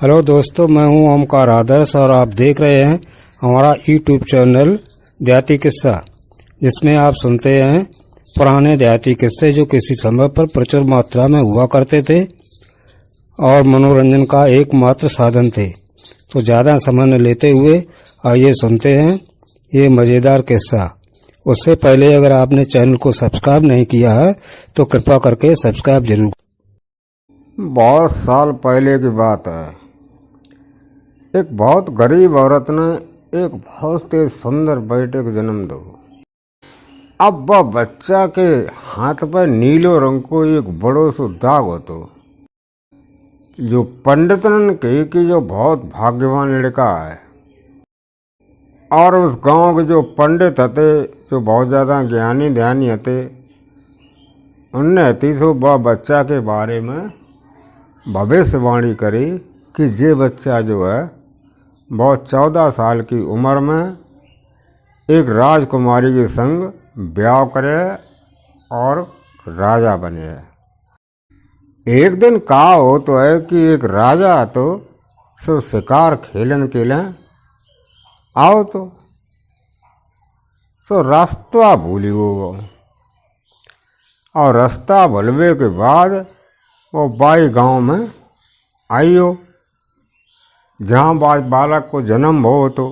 Hello दोस्तों, मैं हूं ओमकार आदर्श और आप देख रहे हैं हमारा यूट्यूब चैनल देहाती किस्सा, जिसमें आप सुनते हैं पुराने देहाती किस्से जो किसी समय पर प्रचुर मात्रा में हुआ करते थे और मनोरंजन का एकमात्र साधन थे। तो ज़्यादा समय न लेते हुए आइए सुनते हैं ये मज़ेदार किस्सा। उससे पहले अगर आपने चैनल को सब्सक्राइब नहीं किया है तो कृपया करके सब्सक्राइब जरूर। बहुत साल पहले की बात है। एक बहुत गरीब औरत ने एक बहुत तेज सुंदर बेटे को जन्म दो। अब वह बच्चा के हाथ पर नीलो रंग को एक बड़ो सो दाग होतो, जो पंडितन कही कि जो बहुत भाग्यवान लड़का है। और उस गांव के जो पंडित थे, जो बहुत ज़्यादा ज्ञानी ध्यानी थे, उनने हती सो वह बच्चा के बारे में भविष्यवाणी करी कि ये बच्चा जो है बहुत 14 साल की उम्र में एक राजकुमारी के संग ब्याह करे और राजा बने। एक दिन कहा हो तो है कि एक राजा तो सो शिकार खेलन के लिए आओ तो रास्ता भूली वो, और रास्ता भूलवे के बाद वो बाई गांव में आई हो जहाँ बालक को जन्म हो। तो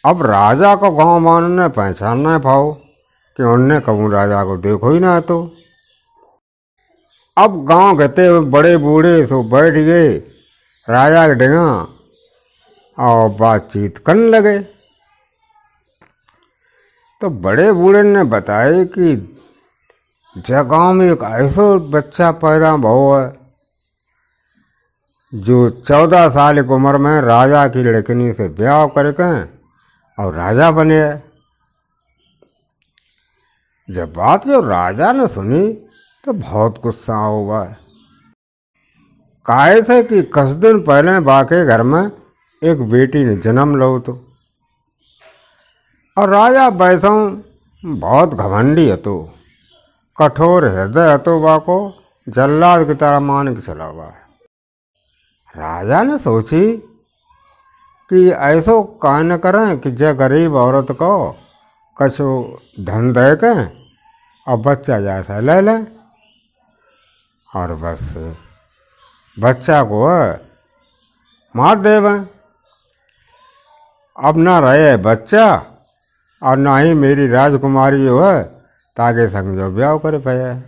अब राजा को गांव वालों ने पहचानना पाओ कि उनने कहूँ राजा को देखो ही ना। तो अब गांव कहते बड़े बूढ़े सो बैठ गए राजा के डेगा और बातचीत करने लगे। तो बड़े बूढ़े ने बताया कि गांव में एक ऐसा बच्चा पैदा हुआ है जो 14 साल की उम्र में राजा की लड़कनी से ब्याह करके और राजा बने। जब बात जो राजा ने सुनी तो बहुत गुस्सा हुआ। काहे से कि कुछ दिन पहले बाके घर में एक बेटी ने जन्म लो। तो और राजा वैसा बहुत घमंडी हतो, कठोर हृदय हतो, बाको जल्लाद की तरह मान के चला हुआ है। राजा ने सोची कि ऐसो काहे न करें कि जे गरीब औरत को कछु धन दे के और बच्चा जैसा ले ले, और बस बच्चा को मार देवे। अब ना रहे बच्चा और ना ही मेरी राजकुमारी जो है ताके संग जो ब्याह करे पाए।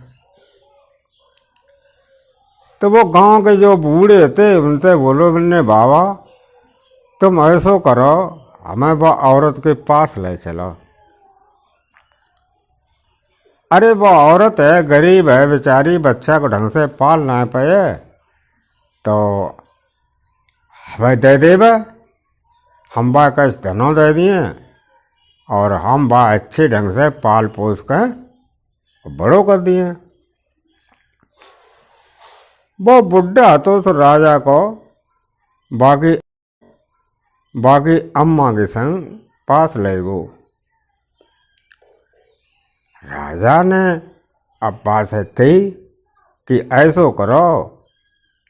तो वो गांव के जो बूढ़े थे उनसे बोलो, बोलने बाबा तुम ऐसो करो, हमें वो औरत के पास ले चलो। अरे वो औरत है, गरीब है बेचारी, बच्चा को ढंग से पाल ना पाए, तो हमें दे देवे। हम बा कैसे धनों दे दिए और हम बा अच्छे ढंग से पाल पोस कर बड़ो कर दिए। वो बुढ़ा तो उस राजा को बाकी अम्मा के संग पास ले गो। राजा ने अब बात है कही कि ऐसो करो,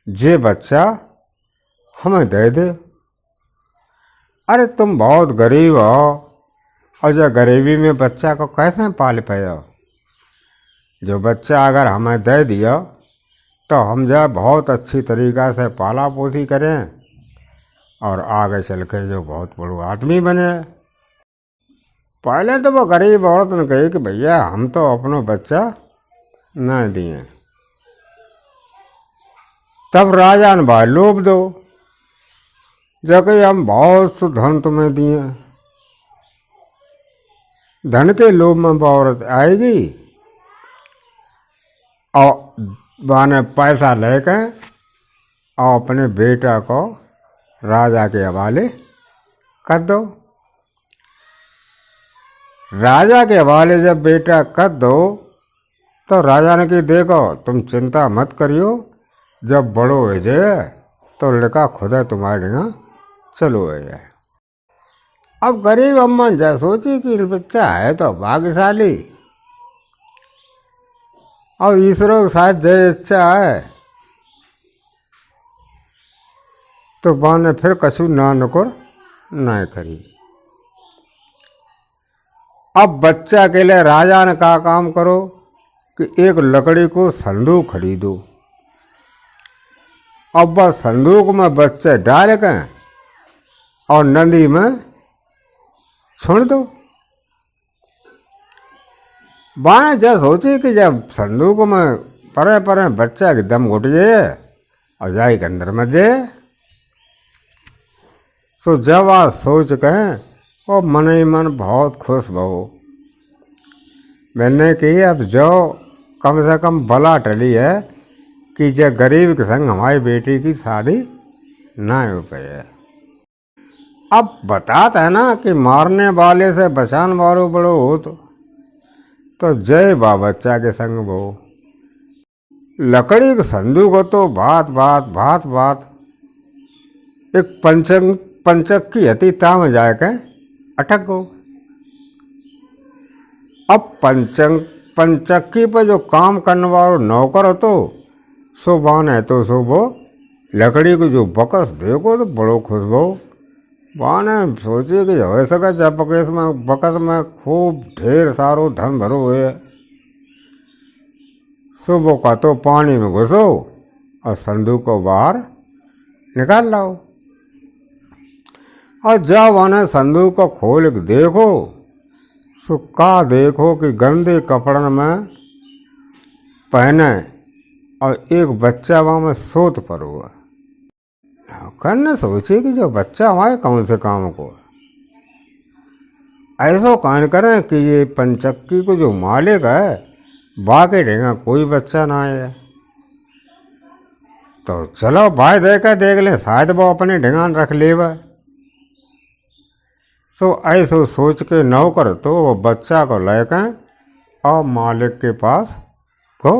जे बच्चा हमें दे दे। अरे तुम बहुत गरीब हो और जो गरीबी में बच्चा को कैसे पाल पाए। जो बच्चा अगर हमें दे दिया तो हम जो बहुत अच्छी तरीक़ा से पाला पोसी करें और आगे चल के जो बहुत बड़ा आदमी बने। पहले तो वो गरीब औरत ने कही कि भैया हम तो अपना बच्चा न दिए। तब राजा ने भाई लोभ दो, जो कि हम बहुत से धन तुम्हें दिए। धन के लोभ में वो औरत आएगी और बाने पैसा लेकर और अपने बेटा को राजा के हवाले कर दो। राजा के हवाले जब बेटा कर दो तो राजा ने कि देखो तुम चिंता मत करियो, जब बड़ो हो जाए तो लड़का खुद है तुम्हारे यहाँ चलो हो जाए। अब गरीब अम्मा जा सोची कि बच्चा है तो भाग्यशाली और ईश्वर के साथ जय इच्छा है तो बा ने फिर कछु ना नुकुर ना करी। अब बच्चा के लिए राजा ने कहा काम करो कि एक लकड़ी को संदूक खरीदो। अब वह संदूक में बच्चे डाल के और नदी में छोड़ दो। बाने जब सोची कि जब संदूक में परे परे बच्चा के दम घुट जाए और जाए के अंदर में दे, तो जब आज सोच कहें वो मन ही मन बहुत खुश बहु। मैंने कि अब जो कम से कम बला टली है कि जब गरीब के संग हमारी बेटी की शादी ना हो पाए। अब बताता है ना कि मारने वाले से बचान वालो बड़ो हो तो जय बा बच्चा के संग बहु। लकड़ी के संदूक हो तो भात भात भात भात एक पंचक्की हती ता में जाके अटक गो। अब पंचक्की पर जो काम करने वाला नौकर हो तो सो बान है तो सो वो लकड़ी को जो बकस देखो तो बड़ो खुश हो। बान सोचे कि हो सका जब बकस में खूब ढेर सारो धन भरो हुए। सो वो का तो पानी में घुसो और संदूक को बाहर निकाल लाओ। और जब आने संदूक को खोल के देखो सो का देखो कि गंदे कपड़न में पहने और एक बच्चा वहाँ में सोत पर हुआ। नौकर ने सोचे कि जो बच्चा हमारे कौन से काम को ऐसा कान करें कि ये पंचक्की को जो मालिक है बाकी ढेंगा कोई बच्चा ना आए। तो चलो भाई देख लें शायद वो अपने ढेंगान रख ले। तो ऐसो सोच के नौकर तो वो बच्चा को लेकर और मालिक के पास गो।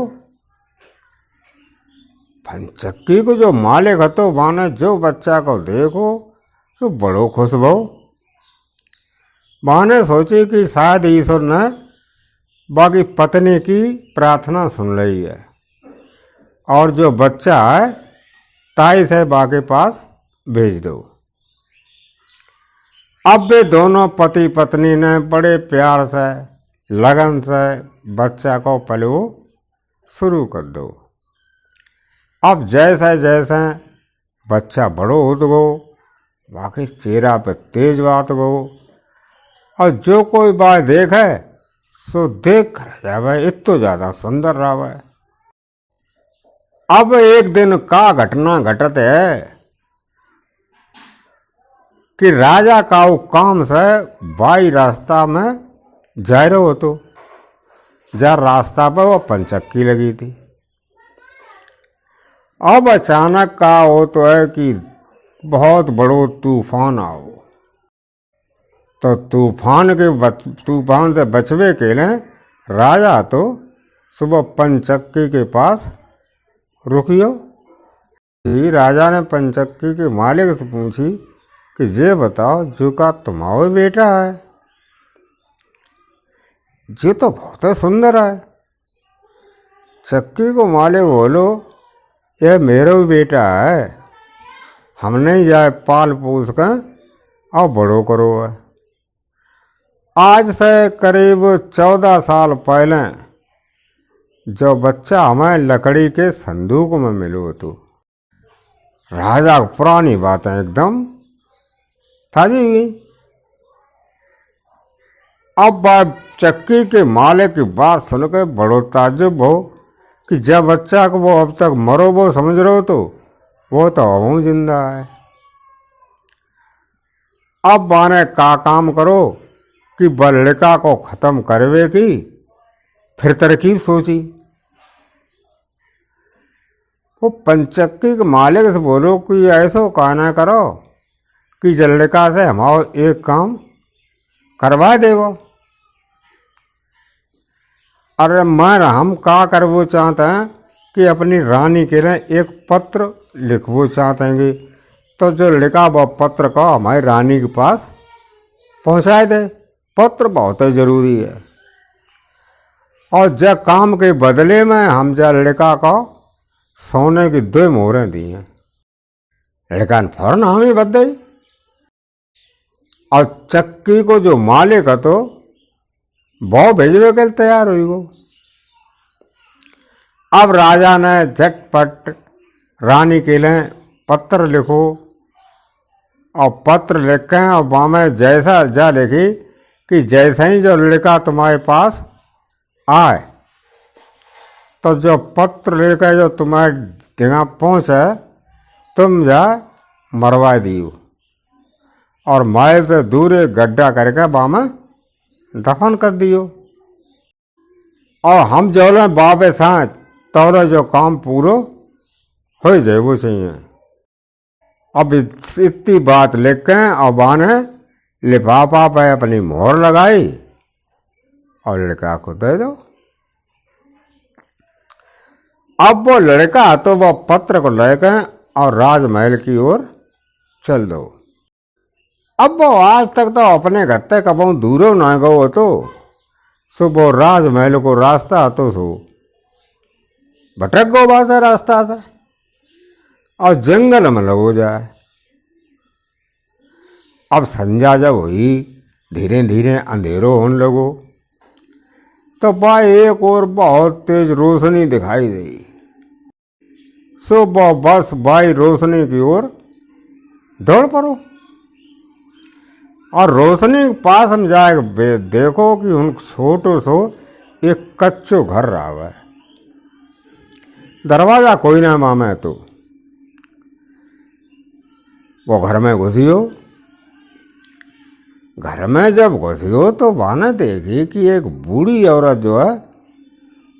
पंचक्की को जो मालिक है तो माने जो बच्चा को देखो तो बड़ो खुश भो। माने सोची कि शायद ईश्वर ने बाकी पत्नी की प्रार्थना सुन रही है और जो बच्चा है ताई से बाके पास भेज दो। अब वे दोनों पति पत्नी ने बड़े प्यार से लगन से बच्चा को पलो शुरू कर दो। अब जैसे जैसे बच्चा बड़ो होत गो बाकी चेहरा पे तेज बात गो और जो कोई बात देखे सो देख कर जावे इतो ज्यादा सुंदर रहा। अब एक दिन का घटना घटत है कि राजा का वो काम से बाई रास्ता में जा रहे हो तो जब रास्ता पर वो पंचक्की लगी थी। अब अचानक का हो तो है कि बहुत बड़ो तूफान आओ। तो तूफान से बचवे के लिए राजा तो सुबह पंचक्की के पास रुकियो। राजा ने पंचक्की के मालिक से पूछी कि ये बताओ जो का तुम्हारा बेटा है ये तो बहुत सुंदर है। चक्की को मालिक बोलो ये मेरा भी बेटा है, हमने जाए पाल पोस कर और बड़ो करो है। आज से करीब 14 साल पहले जो बच्चा हमें लकड़ी के संदूक में मिलो तो राजा पुरानी बातें एकदम ताजी हुई। अब बात चक्की के मालिक की बात सुनकर बड़ो ताज्जुब हो कि जब बच्चा को वो अब तक मरो वो समझ रहे हो तो वो तो अब जिंदा है। अब बाने का काम करो कि बल्लिका को खत्म करवे की फिर तरकीब सोची। वो पंचक्की के मालिक से बोलो कि ऐसा कहना करो कि जल्लिका से हमारा एक काम करवा देवो। अरे हम का करवो चाहते हैं कि अपनी रानी के लिए एक पत्र लिखवो चाहते हैं तो जो लिखा वो पत्र को हमारी रानी के पास पहुंचाए दे। पत्र बहुत जरूरी है और जब काम के बदले में हम जब लिखा को सोने की 2 मोहरें दी हैं। लड़का ने फौरन हामी बद गई। और चक्की को जो मालिक है तो बहु भेजवे के लिए तैयार हुई गो। अब राजा ने झटपट रानी के लिए पत्र लिखो और पत्र लिख के और बामे जैसा जा लिखी कि जैसे ही जो लड़का तुम्हारे पास आए तो जो पत्र लेकर जो तुम्हारे यहाँ पहुँचे तुम जा मरवा दियो और महल से दूर एक गड्ढा करके बामे दफन कर दियो। और हम जो बाबे साथ तौरे जो काम पूरो हो जाए वो चाहिए। अब इतनी बात लिख के और बाने लिफाफा पे अपनी मोहर लगाई और लड़का को दे दो। अब वो लड़का तो वो पत्र को लेकर और राजमहल की ओर चल दो। अब वो आज तक तो अपने घर तक कब दूरों ना गो तो सो वो राजमहल को रास्ता तो सो भटक गो बात रास्ता था और जंगल में लगो जाए। अब संध्या जब हुई धीरे धीरे अंधेरों होने लगो तो भाई एक और बहुत तेज रोशनी दिखाई दी। सो बस भाई रोशनी की ओर दौड़ पड़ो और रोशनी के पास हम जाए देखो कि उन छोटो सो एक कच्चो घर रहा है। दरवाजा कोई ना मामे तो वो घर में घुसियो। घर में जब घुसियो तो बाने देखी कि एक बूढ़ी औरत जो है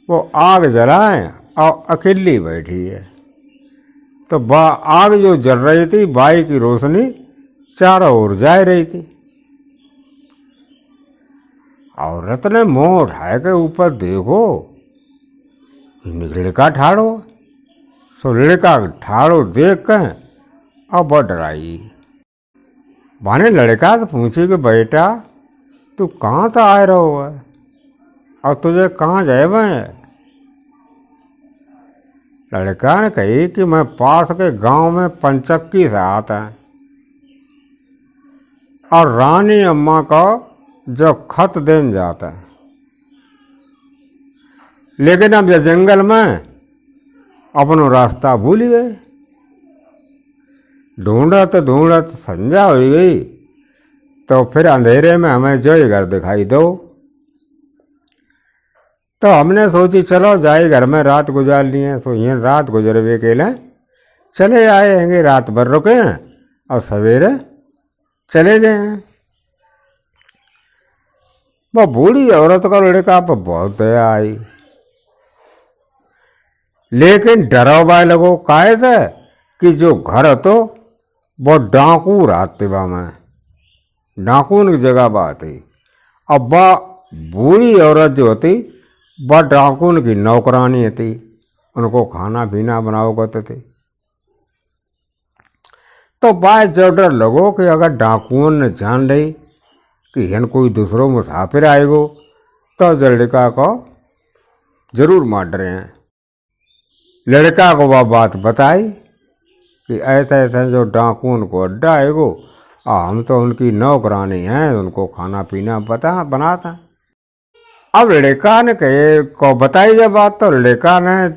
वो आग जलाए और अकेली बैठी है। तो आग जो जल रही थी बाई की रोशनी चारों ओर जा रही थी। औरत ने मुंह उठाए के ऊपर देखो लड़का ठाड़ो। सो लड़का ठाड़ो देख के अब बड़ डराई। बाने लड़का तो पूछी कि बेटा तू कहाँ से आए रहो है और तुझे कहाँ जाए मैं। लड़का ने कही कि मैं पास के गांव में पंचक्की से आता है और रानी अम्मा का जो खत देन जाता है, लेकिन अब जंगल में अपनो रास्ता भूल गए। ढूंढत ढूंढत संध्या हो गई तो फिर अंधेरे में हमें जो घर दिखाई दो। तो हमने सोची चलो जाए घर में रात गुजारनी है। सो ये रात गुजरवे के लिए चले आएंगे, रात भर रुके और सवेरे चले जाए। वह बूढ़ी औरत का लड़का पर बहुत दया आई, लेकिन डरावा लगो काहे से कि जो घर तो वो डाकू रहते बा में डाकू की जगह बात है। अब वह बूढ़ी औरत जो होती वह डाकून की नौकरानी थी, उनको खाना पीना बनाओ करते थे। तो बाय जो डर लगो कि अगर डाकुओं ने जान ली कि हन कोई दूसरों मुसाफिर आएगो तो लड़का को जरूर मार रहे हैं। लड़का को वह बात बताई कि ऐसा ऐसा जो डाकुओं को अड्डा आएगो और हम तो उनकी नौकरानी हैं, उनको खाना पीना बनाता। अब लड़का ने कहे को बताई जब बात तो लड़का ने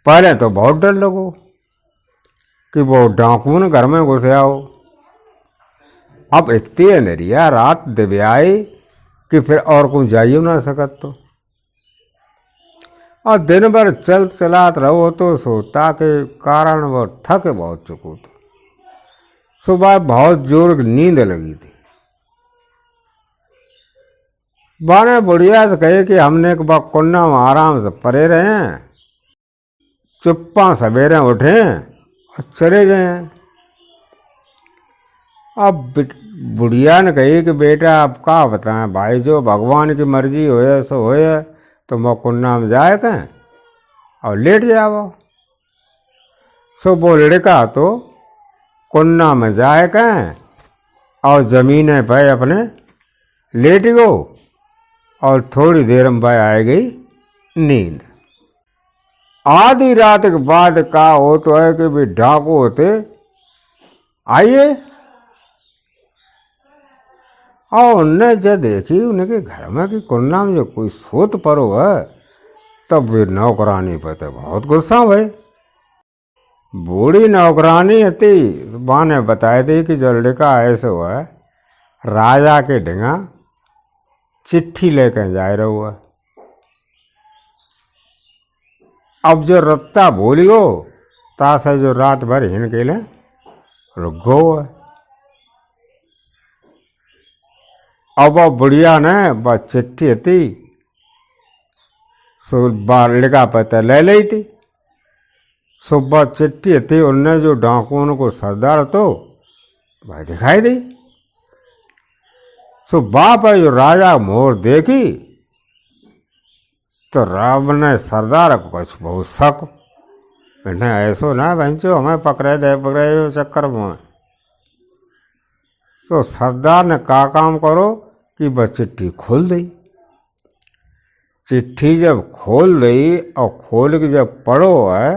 पहले तो बहुत डर लगो कि वो डाकू ने घर में घुस आओ। अब इतनी अंधेरिया रात दिव्याई कि फिर और कोई जाइयो ना सकत तो। और दिन भर चल चलात रहो तो सोता के कारण वो थक बहुत चुको तो। सुबह बहुत जोर नींद लगी थी। बाने बुढ़िया से कहे कि हमने एक बार कुन्ना में आराम से पड़े रहे हैं, चुप्पा सवेरे उठे और चले गए। अब बुढ़िया ने कही कि बेटा आप क्या बताएं भाई, जो भगवान की मर्जी होए सो होए, तो मैं कुन्ना में जाए कहें और लेट जाओ। सो वो लड़का तो कुन्ना में जाए कहें और जमीन पे अपने लेट गो और थोड़ी देर में भाई आ गई नींद। आधी रात के बाद का हो तो है कि भी डाकू होते आइए। और उनने जब देखी उनके घर में कि कुन्ना में जो कोई सोत परो है, तब वे नौकरानी पे तो बहुत गुस्सा भई। बूढ़ी नौकरानी थी, माँ ने बताई थी कि जो लड़का ऐसे हुआ है, राजा के ढिंगा चिट्ठी लेकर जा रहा हुआ। अब जो रत्ता बोलियो तासे जो रात भर हिन के लिए रुक गो है। अब वो बुढ़िया ने बस चिट्ठी थी सो बार लिखा पता ले ली थी। सुबह चिट्ठी थी, उनने जो डाकुओं को सरदार तो भाई दिखाई दी। सो बाप है जो राजा मोर देखी तो राम ने सरदार को कुछ बहुत शक, इन्हें ऐसो ना बहनचो हमें पकड़े चक्कर में। तो सरदार ने का काम करो कि बस चिट्ठी खोल दी। चिट्ठी जब खोल दी और खोल के जब पढ़ो है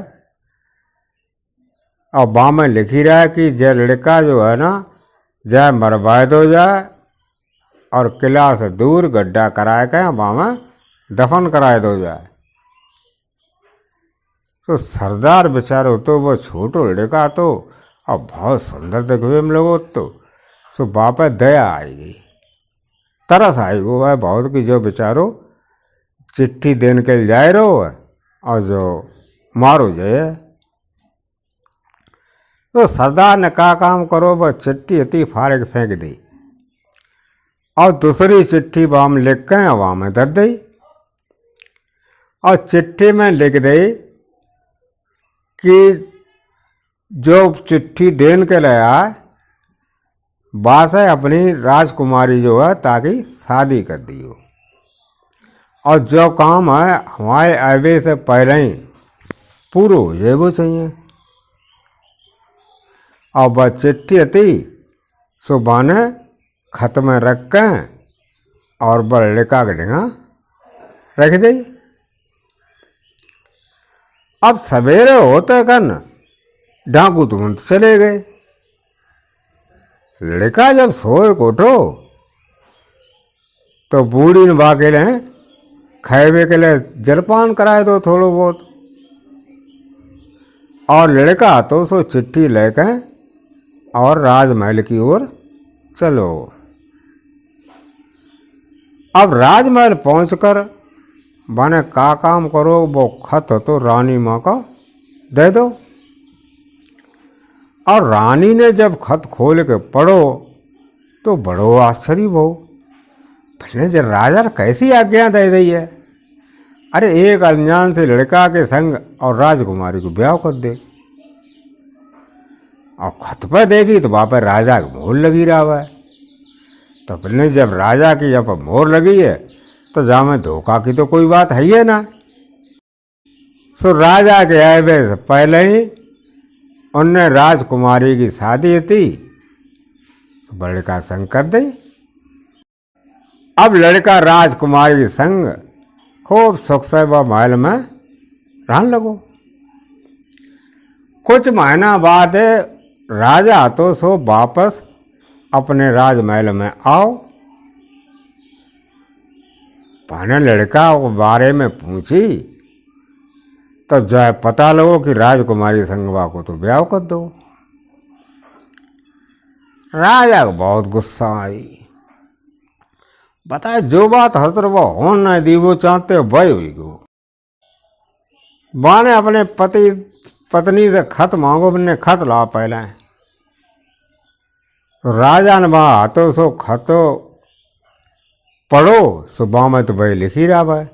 और वहाँ में लिखी रहा है कि जय लड़का जो है ना जय मरवाद हो जाए और किला से दूर गड्ढा कराए के वहाँ में दफन कराए दो जाए। तो सरदार बेचारो तो वो छोटो लड़का तो अब बहुत सुंदर देखो हम लोगों तो सो बाप दया आएगी, तरस आएगी वो है बहुत कि जो बेचारो चिट्ठी देने के लिए जाए रहो है और जो मारो जाए। तो सरदार ने कहा काम करो, वह चिट्ठी इतनी फाड़ के फेंक दी और दूसरी चिट्ठी वाम लिख के हवा में दे दी और चिट्ठी में लिख दी कि जो चिट्ठी देने के लिए आए बात है अपनी राजकुमारी जो है ताकि शादी कर दियो और जो काम है हमारे आवे से पहले ही पूरा हो जाए वो चाहिए। और वह चिट्ठी थी सुबह ने खत में रख के और वह लड़का के ढिंगा रख दी। अब सवेरे होते कन डाकू तुरंत चले गए। लड़का जब सोए को उठो तो बूढ़ी ने बाके ले खाए के लिए जलपान कराए दो थोड़ो बहुत। और लड़का तो सो चिट्ठी लेके और राजमहल की ओर चलो। अब राजमहल पहुंचकर बने का काम करो, वो खत तो रानी माँ का दे दो। और रानी ने जब खत खोल के पढ़ो तो बड़ो आश्चर्य हो, फिर जब राजा ने कैसी आज्ञा दे दी है, अरे एक अनजान से लड़का के संग और राजकुमारी को ब्याह कर दे। और खत पर देखी तो वहाँ पर राजा की मोहर लगी रहा है। तो फिर जब राजा की यहाँ पर मोहर लगी है तो जहाँ में धोखा की तो कोई बात है ही ना। सो राजा के आए से पहले ही उनने राजकुमारी की शादी थी लड़का संग कर दी। अब लड़का राजकुमारी के संग खूब सुख से महल में रहने लगो। कुछ महीना बाद राजा तो सो वापस अपने राजमहल में आओ। पाने लड़का को बारे में पूछी तो जो है पता लगो कि राजकुमारी संगवा को तो ब्याह कर दो। राजा को बहुत गुस्सा आई, बताए जो बात हसर वो हो न दी वो चाहते वही हुई गो। बाने अपने पति पत्नी से खत मांगो, मैंने खत ला पहले। राजा ने वहाँ हाथों सो खतो पढ़ो, सुबह में तो भाई लिखी रहा है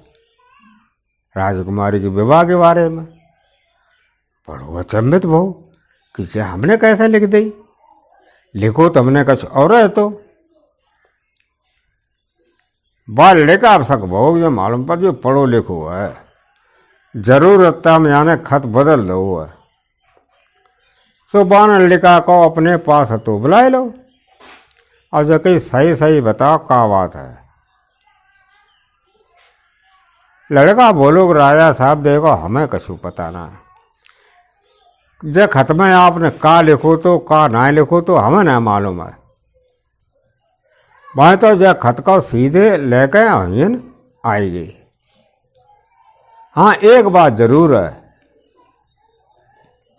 राजकुमारी के विवाह के बारे में। पढ़ो अचंभित भो कि हमने कैसे लिख दी, लिखो तो हमने कुछ और है तो बाल लेकर आप सक भोग जो मालूम पर जो पढ़ो लिखो है जरूरत में जाने खत बदल दो है। सो बान लिखा को अपने पास तो बुलाए लो और जो कहीं सही सही बताओ क्या बात है। लड़का बोलो राजा साहब देखो हमें कछु पता ना, जे खत में आपने का लिखो तो का ना लिखो तो हमें ना मालूम है। वह तो जे खत को सीधे लेके आएगी। हाँ, एक बात जरूर है,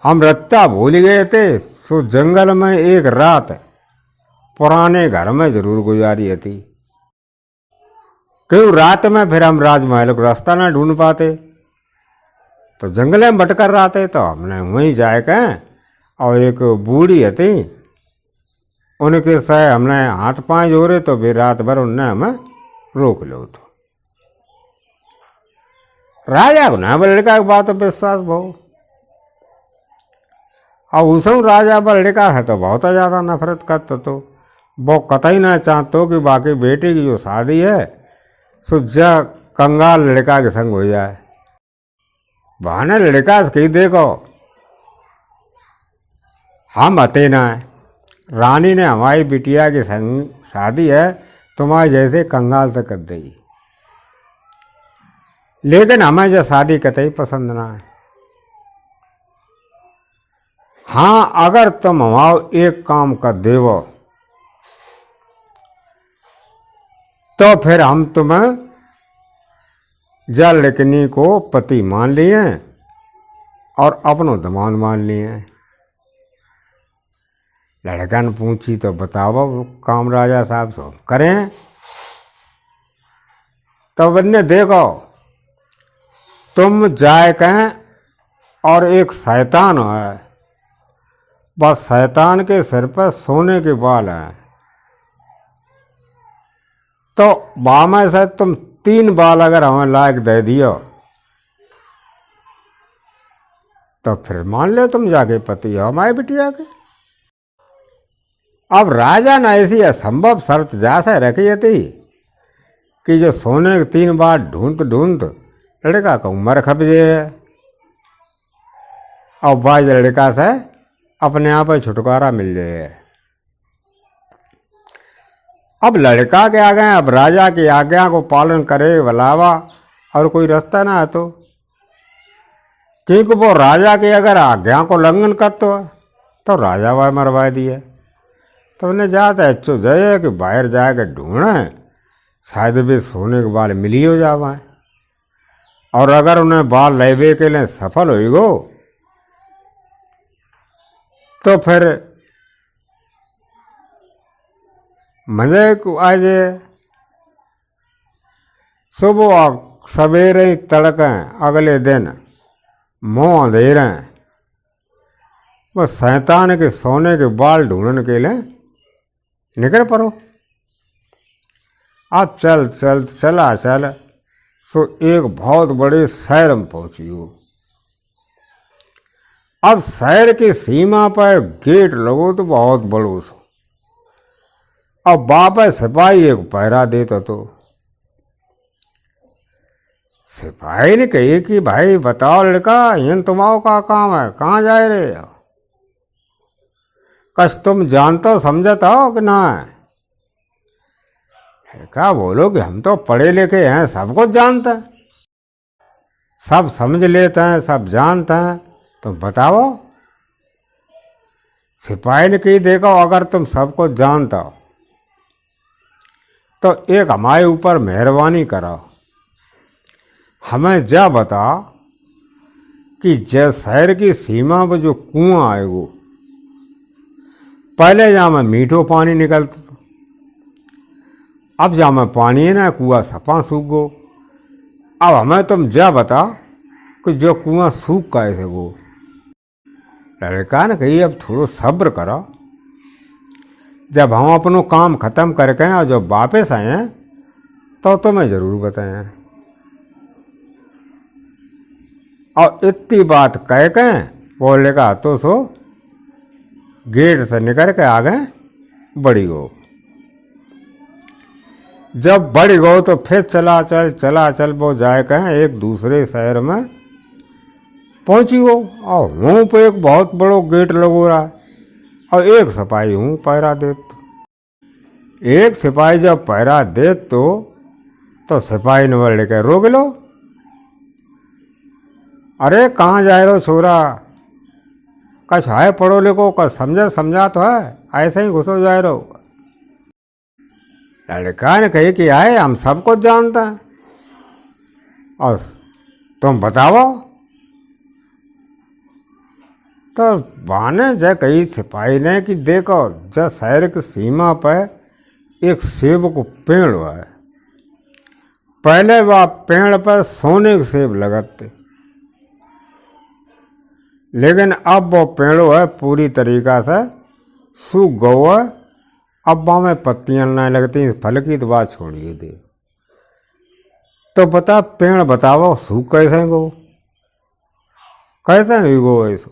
हम रत्ता भूल गए थे, सो जंगल में एक रात पुराने घर में जरूर गुजारी थी। क्यों रात में फिर हम राजमहल को रास्ता ना ढूंढ पाते, तो जंगल में भटकर रहा थे, तो हमने वहीं जाए के और एक बूढ़ी थी, उनके सह हमने हाथ पांव जोड़े, तो भी रात भर उनने हमें रोक लो। तो राजा को ना लड़का की बात विश्वास बहु, और उस राजा पर लड़का है तो बहुत ज्यादा नफरत करता। तो वो कतई ना चाहतो कि बाकी बेटी की जो शादी है सो जा कंगाल लड़का के संग हो जाए। बहाने लड़का से कही देखो हम अते ना है, रानी ने हमारी बिटिया की संग शादी है, तुम्हारे जैसे कंगाल से कर देगी, लेकिन हमें जो शादी कतई पसंद ना है। हाँ, अगर तुम हमारा एक काम कर देवो तो फिर हम तुम्हें जल लड़कनी को पति मान लिए और अपनो दमाद मान लिए। लड़का ने पूछी तो बताओ काम राजा साहब सो करें। तो बन्ने देखो तुम जाए कहें और एक शैतान है, बस शैतान के सिर पर सोने के बाल हैं, तो बामे से तुम 3 बाल अगर हमें लायक दे दियो तो फिर मान लो तुम जाके पति हो हमारी बिटिया के। अब राजा ने ऐसी असंभव शर्त जैसे रखी थी कि जो सोने के 3 बार ढूंढ लड़का का उम्र खप जाए और बाज लड़का से अपने आप ही छुटकारा मिल जाए। अब लड़का के आगे अब राजा की आज्ञा को पालन करे अलावा और कोई रास्ता ना है, क्योंकि वो राजा की अगर आज्ञा को उल्लंघन करते हो तो राजा वह मरवा दिए। तो उन्हें जाता अच्छो जाए कि बाहर जाकर ढूंढे, शायद भी सोने के बाल मिली हो जावा, और अगर उन्हें बाल लेवे के लिए सफल हो गो तो फिर मजे को आज सुबह सवेरे तड़के अगले दिन मुँह अंधेरे बस शैतान के सोने के बाल ढूंढने के लिए निकल पड़ो। अब चला सो एक बहुत बड़े शहर में पहुंची हो। अब शहर की सीमा पर गेट लगो तो बहुत बड़ो सो, अब बापा सिपाही एक पहरा देता। तो सिपाही ने कही कि भाई बताओ लड़का, इन तुम्हारा का काम है, कहाँ जा रहे हो? कश तुम जानते समझता हो कि ना? लड़का बोलो कि हम तो पढ़े लिखे हैं, सब कुछ जानते हैं, सब समझ लेते हैं, सब जानते हैं, तुम बताओ। सिपाही ने कही देखो अगर तुम सब कुछ जानता हो तो एक हमारे ऊपर मेहरबानी करो, हमें जा बता कि जैसे शहर की सीमा पर जो कुआं आएगो पहले जहाँ में मीठो पानी निकलता था, अब जहाँ में पानी है ना कुआं सपा सूख गो। अब हमें तुम जा बता कि जो कुआं सूख कैसे गो। लड़का ने कही अब थोड़ो सब्र करो, जब हम अपनो काम खत्म करके और जब वापस आए तो तुम्हें जरूर बताएं। और इतनी बात कह के वो लड़का तो सो गेट से निकल के आगे बढ़ी गो। जब बढ़ी गो तो फिर चला चल वो जाए कहें एक दूसरे शहर में पहुंची गो। और वहाँ पे एक बहुत बड़ो गेट लगो रहा और एक सिपाही हूँ पहरा देत। एक सिपाही जब पहरा देत तो सिपाही ने बोल लेकर रोक लो, अरे कहाँ जा रहे हो छोरा? कछ है पढ़ो लिखो, कछ समझा तो है, ऐसे ही घुसो जाए रहो। लड़का ने कही कि आए हम सब कुछ जानते हैं और तुम बताओ। तो बाने जय कही सिपाही ने कि देखो, जब शहर की सीमा पर एक सेब को पेड़ है, पहले वह पेड़ पर सोने के सेब लगते, लेकिन अब वो पेड़ है पूरी तरीका से सूख गो है। अब वहाँ में पत्तियां नहीं लगती, फल की तो बात छोड़िए दे। तो बता पेड़ बताओ सूख कैसे गो, कैसे नहीं गो ऐसो।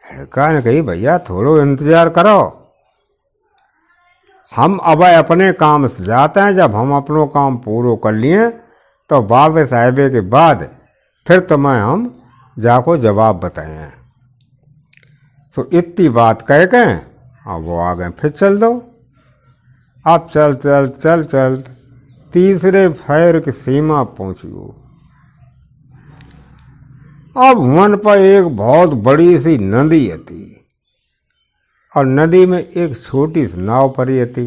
लड़का ने कही भैया थोड़ो इंतजार करो, हम अब अपने काम से जाते हैं, जब हम अपनो काम पूरा कर लिए तो वापस आए के बाद फिर तुम्हें हम जाको जवाब बताए। तो इतनी बात कह के अब वो आ गए, फिर चल दो। अब चल चल चल चल तीसरे फैर की सीमा पहुंचियो। अब वन पर एक बहुत बड़ी सी नदी थी और नदी में एक छोटी सी नाव पड़ी थी।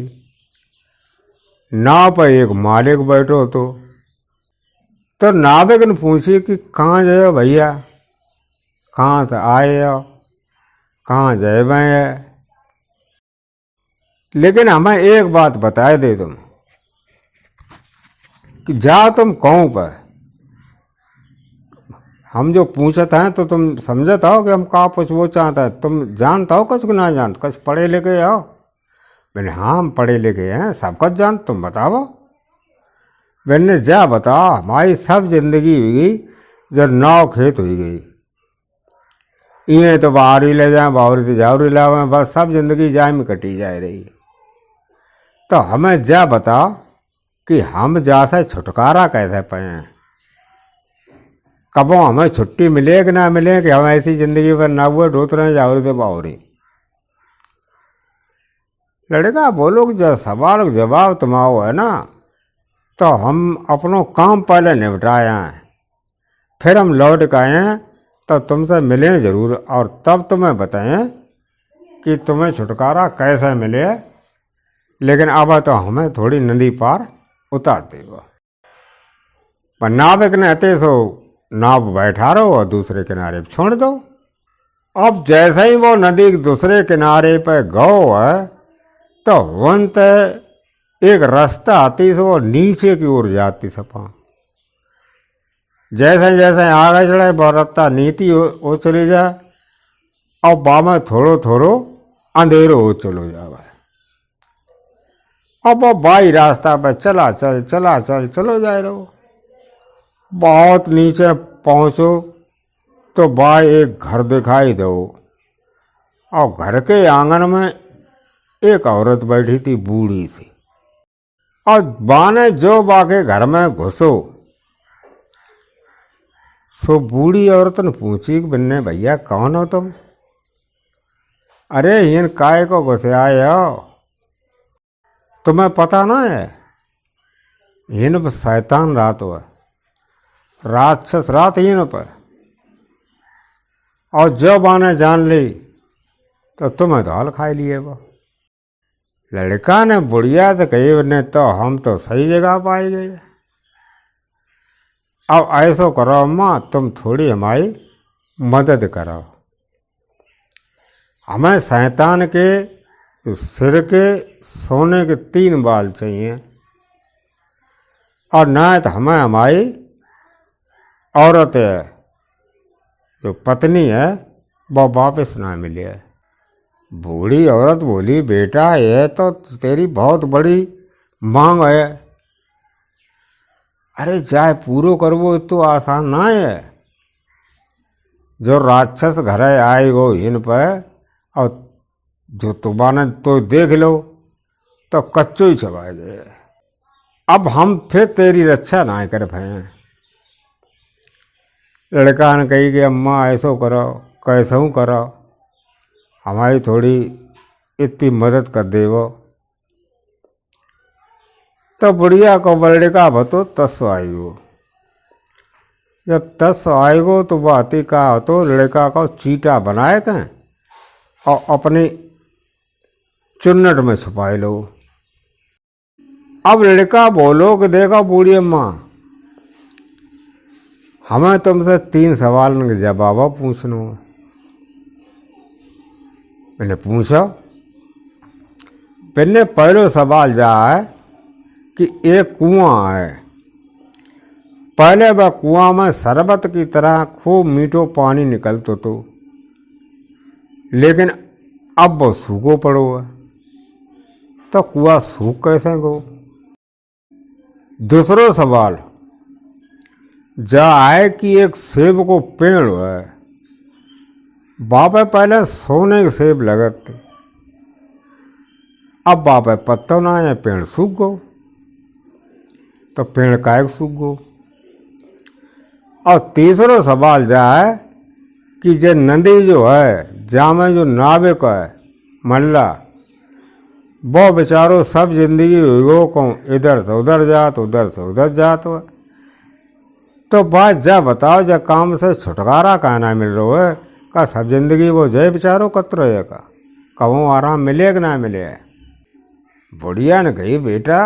नाव पर एक मालिक बैठो तो नाविक ने पूछी कि कहाँ जाए भैया, कहाँ से आए हो, कहाँ जाए भैया। लेकिन हमें एक बात बताए दे तुम कि जा तुम कहूँ पर। हम जो पूछते हैं तो तुम समझता हो कि हम कहाँ पूछबो चाहता है, तुम जानता हो कुछ ना जानता, कुछ पढ़े लिखे हो। मैंने हाँ हम पढ़े लिखे हैं, सब कुछ जान, तुम बताओ। मैंने जा बताओ, हमारी सब जिंदगी हुई गई जब नाव खेत हुई गई, ये तो बाहरी ले जाए, बाहरी तो जावरी लावे, बस सब जिंदगी जाए में कटी जा रही। तो हमें जा बताओ कि हम जा से छुटकारा कैसे पाए, कबो हमें छुट्टी मिले कि ना मिले कि हम ऐसी जिंदगी पर ना हुए ढोत रहे जावरी तो बावरी। लड़का बोलो कि जब सवाल जवाब तुम्हारा है ना, तो हम अपनों काम पहले निपटाए हैं, फिर हम लौट के आए हैं तो तुमसे मिले जरूर और तब तुम्हें बताएं कि तुम्हें छुटकारा कैसे मिले। लेकिन अब तो हमें थोड़ी नदी पार उतार देगा। पर नाविक ने अते सो नाव बैठा रहो और दूसरे किनारे छोड़ दो। अब जैसे ही वो नदी के दूसरे किनारे पर गो है तो वंत एक रास्ता आती से वो नीचे की ओर जाती सपा। जैसे जैसे आगे चढ़े वो रास्ता नीति हो चली जाए और बामे थोड़ो थोड़ो अंधेरो हो चलो जाए। अब वो बाई रास्ता पर चला चल चलो जाए रहो। बहुत नीचे पहुंचो तो बाई एक घर दिखाई दो और घर के आंगन में एक औरत बैठी थी बूढ़ी सी। और बाने जो बाके घर में घुसो सो बूढ़ी औरत ने पूछी कि बन्ने भैया कौन हो तुम। अरे इन काय को घुसे आए हो, तुम्हें पता ना है इन पर शैतान रात हुआ, राक्षस रात इन पर, और जो बाने जान ली तो तुम्हें तो हाल खाई लिए वो। लड़का ने बुढ़िया से कही बने तो हम तो सही जगह पाए गए। अब ऐसो करो अम्मा, तुम थोड़ी हमारी मदद करो। हमें शैतान के सिर के सोने के 3 बाल चाहिए और ना तो हमें हमारी औरत है जो पत्नी है वो वापस ना मिले। बूढ़ी औरत बोली बेटा ये तो तेरी बहुत बड़ी मांग है, अरे चाहे पूरो करवो तो आसान ना है। जो राक्षस घर आए गो इन पर और जो तुम्हारे तो देख लो तो कच्चो ही चबाए गए। अब हम फिर तेरी रक्षा ना कर पाए। लड़का ने कही कि अम्मा ऐसो करो कैसो करो, हमारी थोड़ी इतनी मदद कर देवो। तो बुढ़िया को लड़का बतो तस्व आई हो जब 10 आएगो तो बाती का हो तो लड़का को चीटा बनाए कहें और अपनी चुन्नट में छुपाए लो। अब लड़का बोलो कि देखो बूढ़ी अम्मा, हमें तुमसे 3 सवाल के जवाब पूछना है। मैंने पूछा। पहले पहलो सवाल जा है कि एक कुआं है। पहले वह कुआं में शरबत की तरह खूब मीठो पानी निकलतो तो, लेकिन अब वो सूखो पड़ो है, तो कुआं सूख कैसे गो। दूसरो सवाल जा है कि एक सेब को पेड़ है, बापे पहले सोने के सेब लगत थे, अब बापे पत्तो ना है, पेड़ सूख गो। तो पेड़ काहे सूख गो। और तीसरो सवाल जा है कि जे नदी जो है, जामे जो नाविक है मल्ला, वो बेचारो सब जिंदगी हो को इधर से उधर जात, उधर से उधर जात हो। तो बात जा बताओ, जा काम से छुटकारा कहा ना मिल रहा है का सब जिंदगी वो जय बेचारो कत रहे का, कहूँ आराम मिले कि ना मिले। बुढ़िया ने कही बेटा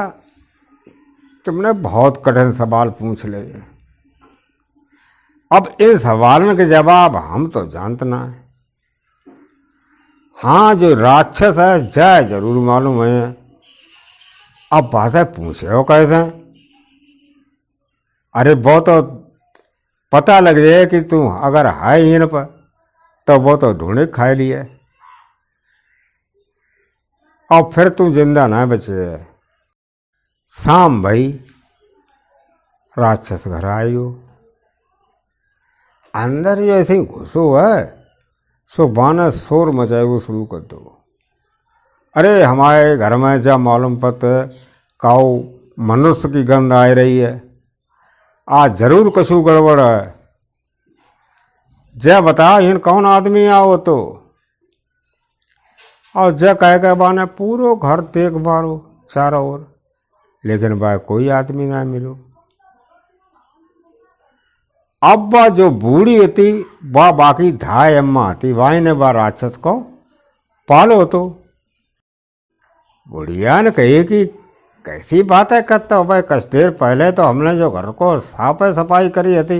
तुमने बहुत कठिन सवाल पूछ ले, अब इन सवालों के जवाब हम तो जानते ना है। हाँ जो राक्षस है जाए जरूर मालूम है। अब बातें पूछे हो कैसे, अरे वो तो पता लग जाए कि तू अगर है ही न पर तो वो तो ढूंढे खा लिए और फिर तुम जिंदा ना बचे। शाम भाई राक्षस घर आयो, अंदर जो ऐसे ही घुसो है सो बाना शोर मचाएगो शुरू कर दो। अरे हमारे घर में जा मालूम पत काऊ मनुष्य की गंध आ रही है, आज जरूर कछु गड़बड़ है। जय बता इन कौन आदमी आओ तो। और जय कह के बाने पूरो घर देख मारो चारों ओर, लेकिन भाई कोई आदमी ना मिलो। अब वह जो बूढ़ी थी वह बाकी धाय अम्मा थी, भाई ने वह राक्षस को पालो तो। बुढ़िया ने कही कि कैसी बात है करता हो भाई, कुछ देर पहले तो हमने जो घर को साफ सफाई करी थी,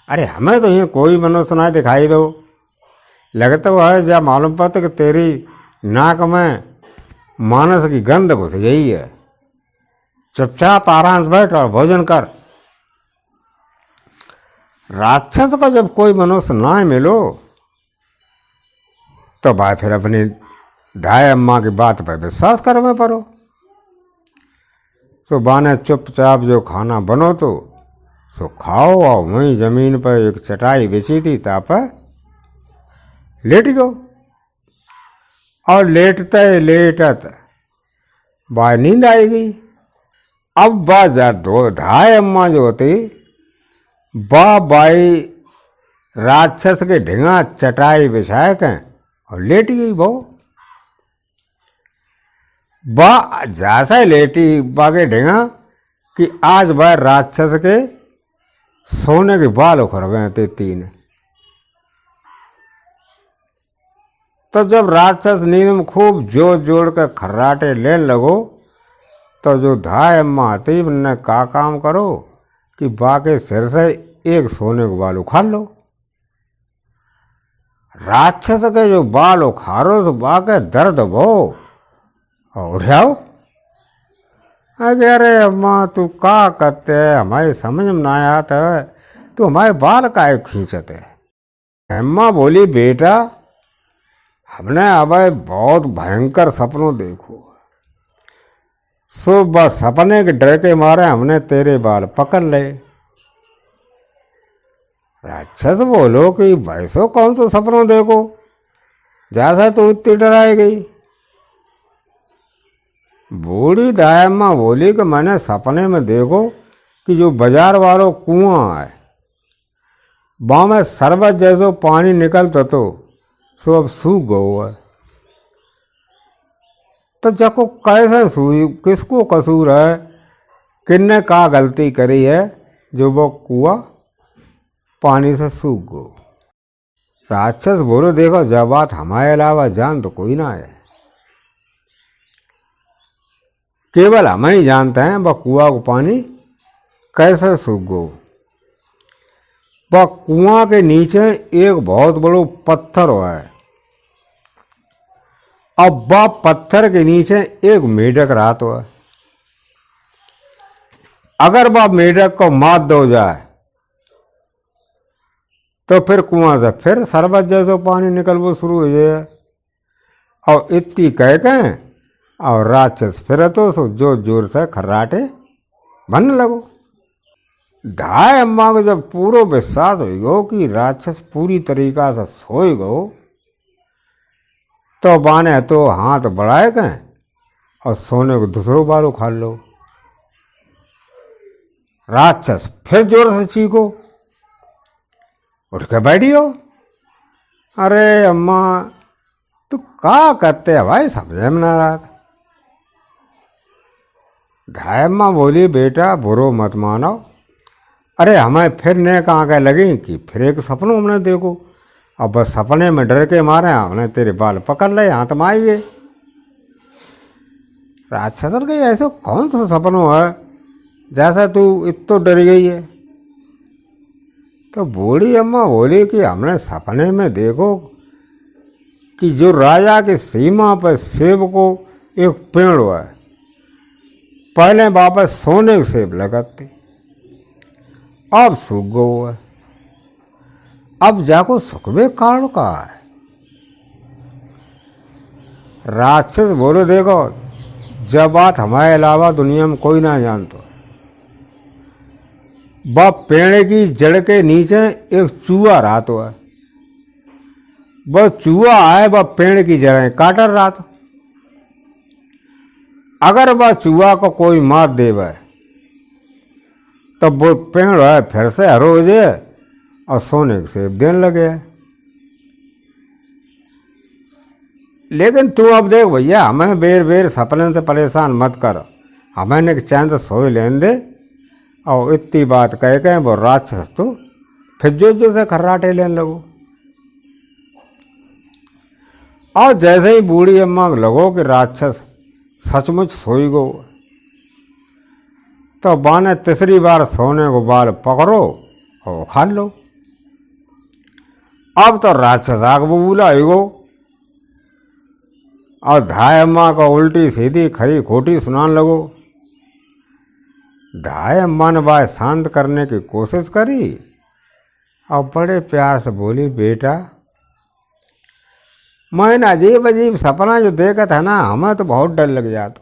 अरे हमें तो ये कोई मनुष्य ना दिखाई दो। लगता हुआ है जब मालूम पड़ता कि तेरी नाक में मानस की गंध घुस गई है, चुपचाप आराम से बैठ और भोजन कर। राक्षस को जब कोई मनुष्य ना मिलो तो भाई फिर अपनी धाय अम्मा की बात पर विश्वास करने पड़ो। सो बाने चुपचाप जो खाना बनो तो सो खाओ, और वहीं जमीन पर एक चटाई बिछी थी ताप लेट गो। और लेटते लेटत बाय नींद आई गई। अब बा जा दो धाय अम्मा जो होती बा बाई राक्षस के ढिंगा चटाई बिछाए के और लेट गई। वो बा जैसा लेटी बागे ढिंगा कि आज वह राक्षस के सोने के बाल उखड़ गए थे 3। तो जब राक्षस नींद में खूब जोर जोर के खर्राटे लेने लगो तो जो धाय अम्मा आती ने का काम करो कि बाके सिर से एक सोने के बाल उखाड़ लो। राक्षस के जो बाल उखाड़ो तो बाके दर्द हो और उठाओ। अरे अम्मा तू का करते है, हमारे समझ में ना आता है, तू हमारे बाल काहे खींचते। अम्मा बोली बेटा हमने अब बहुत भयंकर सपनों देखो, सो बस सपने के डर के मारे हमने तेरे बाल पकड़ ले। राक्षस बोलो कि वैसो कौन सा सपनों देखो जैसा तो इतनी डराई गई। बूढ़ी दायम्मा बोली कि मैंने सपने में देखो कि जो बाजार वालों कुआं है वहां में शरबत जैसो पानी निकलता तो सो अब सूख गो है। तो जको कैसे सूई, किसको कसूर है, किन्ने का गलती करी है जो वो कुआं पानी से सूख गो। राक्षस बोलो देखो जब बात हमारे अलावा जान तो कोई ना है, केवल हम ही जानते हैं वह कुआं को पानी कैसे सूख गो। वह कुआं के नीचे एक बहुत बड़ो पत्थर है। अब वह पत्थर के नीचे एक मेढक रात हो। अगर वह मेढक को मात दो जाए तो फिर कुआं से फिर शरबत जैसा पानी निकलना शुरू हो जाए। और इतनी कह के और राक्षस फिर तो सो जोर जोर से खर्राटे बनने लगो। धाय अम्मा को जब पूरा विश्वास हो गो कि राक्षस पूरी तरीका से सोई गो तो बाने तो हाथ बढ़ाए गए और सोने को दूसरों बार उखाड़ लो। राक्षस फिर जोर से चीखो, उठ के बैठियो। अरे अम्मा तू क्या करते है भाई, समझ में ना रहा था। धाय अम्मा बोली बेटा बुरो मत मानो, अरे हमें फिर ने कहाँ के लगे कि फिर एक सपनों हमने देखो। अब बस सपने में डर के मारे हमने तेरे बाल पकड़ ले हाथ में आइए। राक्षस के ऐसे कौन सा सपनों है जैसा तू इतो डर गई है। तो बूढ़ी अम्मा बोली कि हमने सपने में देखो कि जो राजा की सीमा पर सेब को एक पेड़ है, पहले वापस सोने के सेब लगाते, अब सूख गो है। अब जाको सुखबे कारण का है। राक्षस बोलो देखो जब बात हमारे अलावा दुनिया में कोई ना जानतो। वह पेड़ की जड़ के नीचे एक चूहा रहा तो है। वह चूहा है वह पेड़ की जड़ें काटर रहा था। अगर वह चूहा को कोई मार देवे तो वो पेड़ है फिर से हरो हो जाए और सोने के सेब देने लगे। लेकिन तू अब देख भैया हमें बेर बेर सपने से परेशान मत कर, हमें एक चैन से सोए लेने दे। और इतनी बात कह के वो राक्षस तो फिर जो से खर्राटे लेने लगो। और जैसे ही बूढ़ी अम्मा को लगो कि राक्षस सचमुच सोई गो तो बाने तीसरी बार सोने को बाल पकड़ो और उखाड़ लो। अब तो राक्षस आग बबूला हो और धाय अम्मा को उल्टी सीधी खरी खोटी सुनाने लगो। धाय अम्मा ने बात शांत करने की कोशिश करी और बड़े प्यार से बोली बेटा मैंने अजीब अजीब सपना जो देखा था ना हमें तो बहुत डर लग जाता।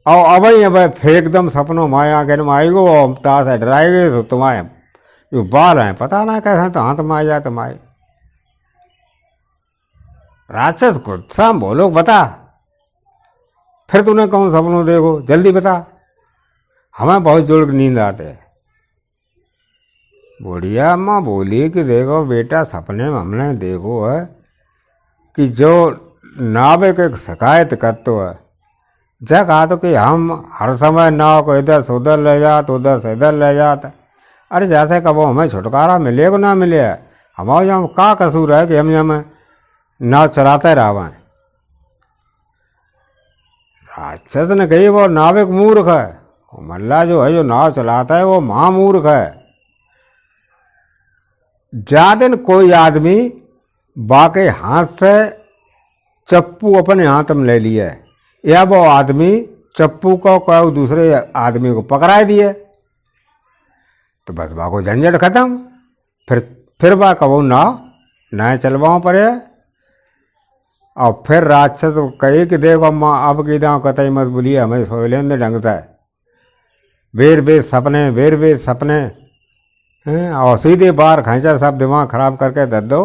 और अब फिर एकदम सपनों माया आगे में आई गो और तार से डराए गए तो तुम्हारे जो बाल हैं पता ना कैसे तो हाथ में आ जाए तुम्हारे। राक्षस को शाम बोलो बता फिर तूने कौन सपनों देखो जल्दी बता, हमें बहुत जोर की नींद आते है। बुढ़िया अम्मा बोली कि देखो बेटा सपने में हमने देखो है कि जो नाविक एक शिकायत करते है जब कहा तो कि हम हर समय नाव को इधर से उधर ले जाते उधर से इधर ले जाते। अरे जैसे कब हमें छुटकारा मिले को ना मिले हमारे यहाँ का कसूर है कि हम यहाँ नाव चलाते रहा। राक्षस ने कही वो नाविक मूर्ख है, मल्ला जो है जो नाव चलाता है वो महामूर्ख है। जा दिन कोई आदमी बाके हाथ से चप्पू अपने हाथ में ले लिया या वो आदमी चप्पू को कोई दूसरे आदमी को पकड़ा दिए तो बस बाको झंझट खत्म। फिर बा कबो नाव नए चलवाओ पड़े। और फिर राक्षस कही कि देखो अम्मा अब की दाव कतई मत बोलिए हमें सोए लेने ढंग से। बेर बेर सपने हैं और सीधे बाहर खींचा सब दिमाग खराब करके दे दो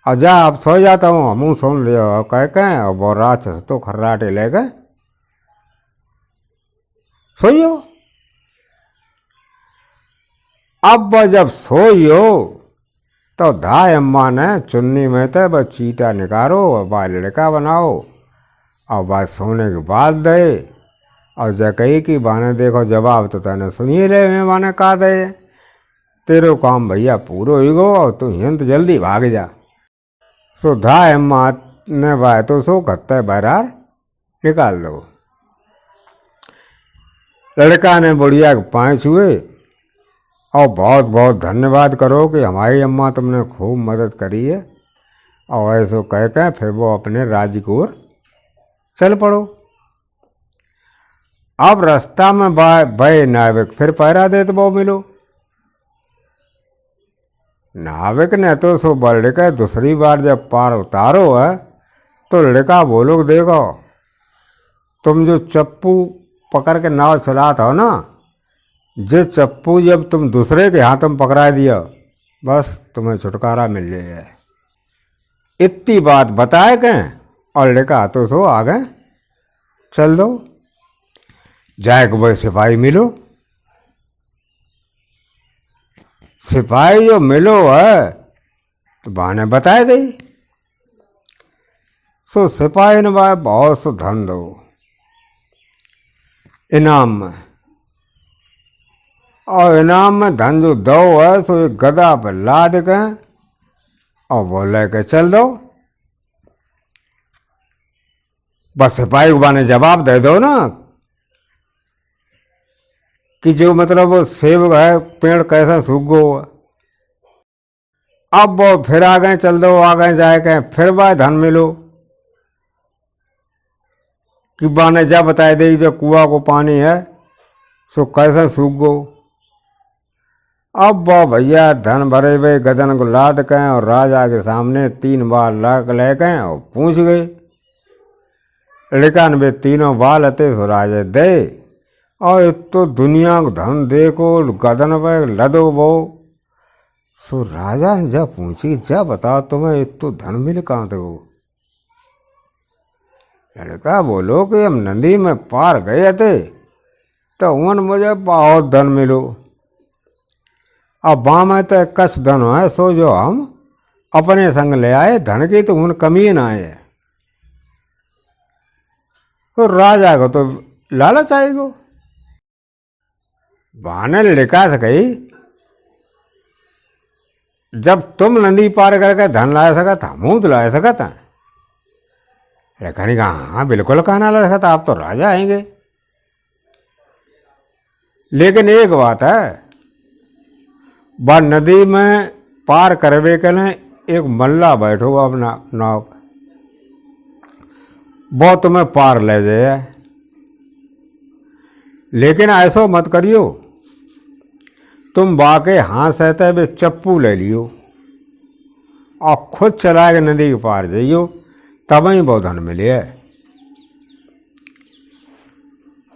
और जा अब सो जाता हूँ मुँह सुन लियो कह के और वो राक्षस तो खर्राटे ले गए सोइयो। अब वह जब सोइयो तो धाय अम्मा ने चुन्नी में थे बस चीटा निकालो और बा लड़का बनाओ और बस सोने के बाद दे और जकई की बाने देखो जवाब तो तने सुनिए ले मैं बाने कहा दे तेरो काम भैया पूरो ही गो और तू हिंद जल्दी भाग जा। सो धा हिम्मत ने भाई तो सो करते बहरार निकाल दो। लड़का ने बुढ़िया के पाँव छुए और बहुत बहुत धन्यवाद करो कि हमारी अम्मा तुमने खूब मदद करी है। और ऐसो कह के फिर वो अपने राज्य की ओर चल पड़ो। अब रास्ता में भय नाविक फिर पहरा दे तो वो मिलो। नाविक ने तो सो लड़का दूसरी बार जब पार उतारो है तो लड़का बोलो देखो तुम जो चप्पू पकड़ के नाव चलाता हो ना, जे चप्पू जब तुम दूसरे के हाथ में पकड़ा दिया बस तुम्हें छुटकारा मिल जाएगा। इतनी बात बताए गए और लड़का तो सो आ गए चल दो। जाए के भाई सिपाही मिलो। सिपाही जो मिलो है तो बहाने बताए दे। सो सिपाही ने भाई बहुत सो धन दो इनाम में। और इनाम में धन जो दो है सो एक गदा पर लाद के और वो लेके चल दो। बस सिपाही को बाने जवाब दे दो ना कि जो मतलब वो सेब है पेड़ कैसा सूख गो। अब वो फिर आ गए चल दो आ गए जाए गए फिर भाई धन मिलो कि बाने जा बताए दे जो कुआ को पानी है सो कैसा सूख गो। अब वो भैया धन भरे हुए गदन को लाद के और राजा के सामने 3 बार लाक ले गए और पूछ गए। लेकिन वे तीनों बाल अते सो राजे दे और तो दुनिया को धन देखो गदन पे लदो वो। सो राजा ने जब पूछी जब बताओ तुम्हें तो धन मिले कहाँ थे वो। लड़का बोलो कि हम नदी में पार गए थे तो उन मुझे बहुत धन मिलो। अब बाँ में तो कछ धन है सो जो हम अपने संग ले आए धन की तो उन कमी ना आए। तो राजा को तो लालच आएगो। बहाने लिखा था कही जब तुम नदी पार करके धन ला सकता हम तो ला सकता। लेकिन कहा हाँ बिल्कुल कहना ला सकता आप तो राजा आएंगे। लेकिन एक बात है बा नदी में पार करवे के लिए एक मल्ला बैठोगा अपना नाव पर वो तुम्हें पार ले जाए। लेकिन ऐसा मत करियो तुम बाके हाथ सहते हुए चप्पू ले लियो और खुद चला के नदी के पार जाइयो तब ही बहुत धन मिले।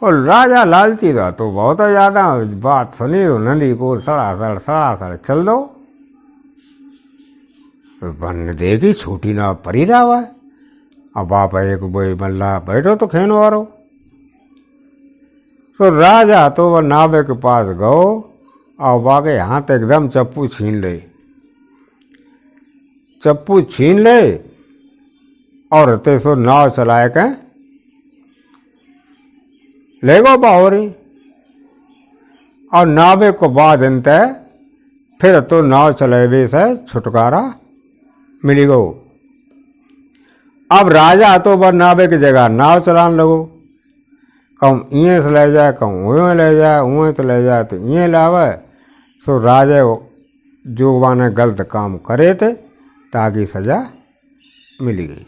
और राजा लालची था तो बहुत ज्यादा बात सुनी तो नदी को सड़ासड़ चल दो। बन देगी छोटी ना परी रहा हुआ। अब आप एक बोई मल्ला बैठो तो खेन वारो। तो राजा तो वह नावे के पास गो और बाके हाथ एकदम चप्पू छीन ले। चप्पू छीन ले और ते सो नाव चलाए के ले गो बाहरी। और नावे को बाद इनते फिर तो नाव चलेबे से छुटकारा मिली गो। अब राजा तो बर नावे की जगह नाव चलाने लगो। कहूँ इं से ले जाए कहूँ उं ले जाए उं से ले जाए तो इं लावे। सो राजा जो वाने गलत काम करे थे ताकि सजा मिली गई।